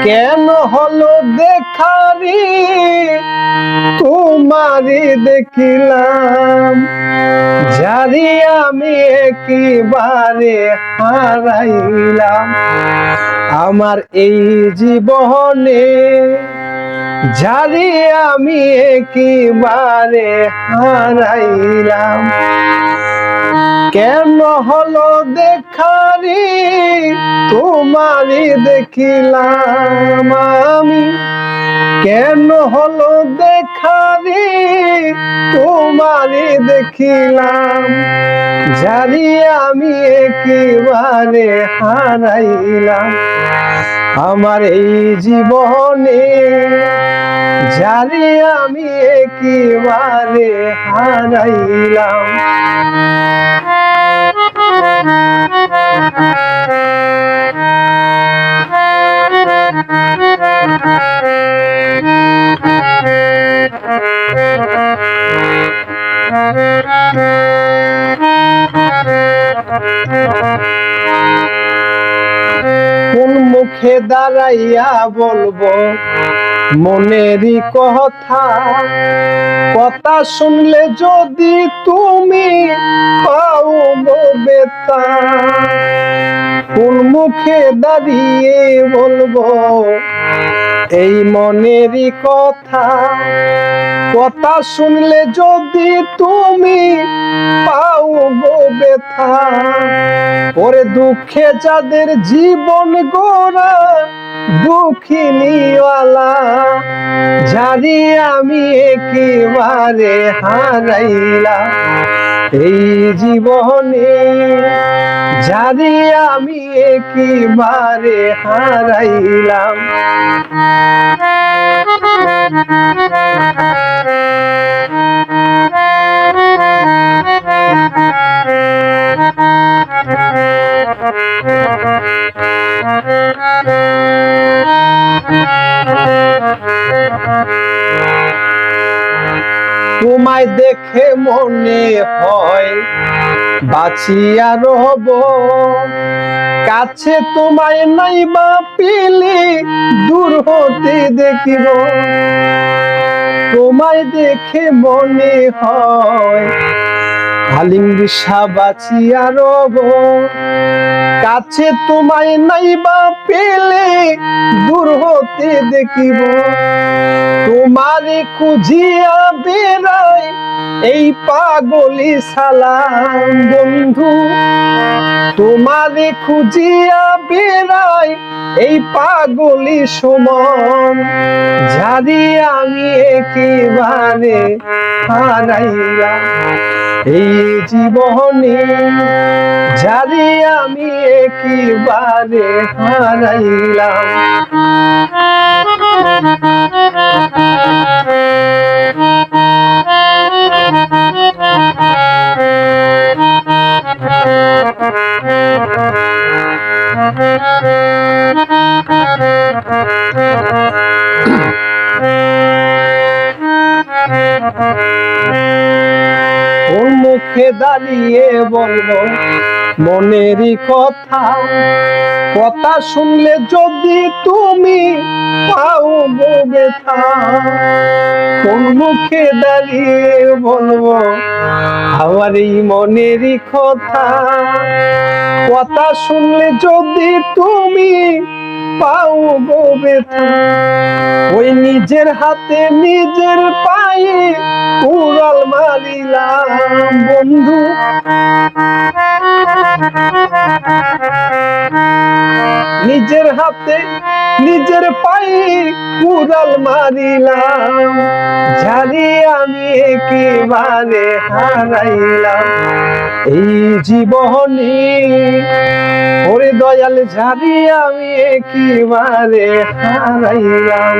কেন হলো দেখারি তোমারি দেখিলাম, যারি আমি একেবারে হারাইলাম। আমার এই জীবনে যারি আমি একেবারে হারাইলাম। কেন হলো দেখারি তোমারি দেখিলাম আমি, কেন হলো দেখারি তোমারি দেখিলাম, যারি আমি একেবারে হারাইলাম। আমার এই জীবনে যারি আমি একেবারে হারাইলাম। কোন মুখে দাঁড়াইয়া বলবো মনেরই কথা, কথা শুনলে যদি তুমি পাও গো ব্যথা। কোন মুখে দাঁড়িয়ে বলবো এই মনেরই কথা, কথা শুনলে যদি তুমি পাও গো ব্যথা। ওরে দুঃখে যাদের জীবন গোরা দুঃখিনীওয়ালা, যারি আমি একেবারে হারাইলাম। এই জীবনে যারি আমি একেবারে হারাইলাম। তোমায় দেখে মনে হয় বাঁচিয়া রহব, কাছে তোমায় নাইবা পেলে দূর হতে দেখিব। তোমায় দেখে মনে হয় হালিমদিশা বাঁচিয়া রব, কাছে তোমায় নাইবা পেলে দূর হতে দেখিব। তোমারে খুঁজিয়া বেড়াই এই পাগলি সালাম বন্ধু, তোমারে খুঁজিয়া বেড়াই এই পাগলি সমন, যারি আমি একেবারে হারাইলাম। এই জীবনে যারি আমি একেবারে হারাইলাম। কোন মুখে দাঁড়িয়ে বলবো মনেরই কথা, কথা শুনলে যদি তুমি পাও গো ব্যথা। কোন মুখে দাঁড়িয়ে বলবো আমার এই মনেরই কথা, কথা শুনলে যদি তুমি পাও গো ব্যথা। ওই নিজের হাতে নিজের পায়ে উড়াল মারিলাম বন্ধু, নিজের হাতে নিজের পায়ে উড়াল মারিলাম, যারি আমি একেবারে হারাইলাম। এই জীবনে ওরে দয়াল যারি আমি একেবারে হারাইলাম।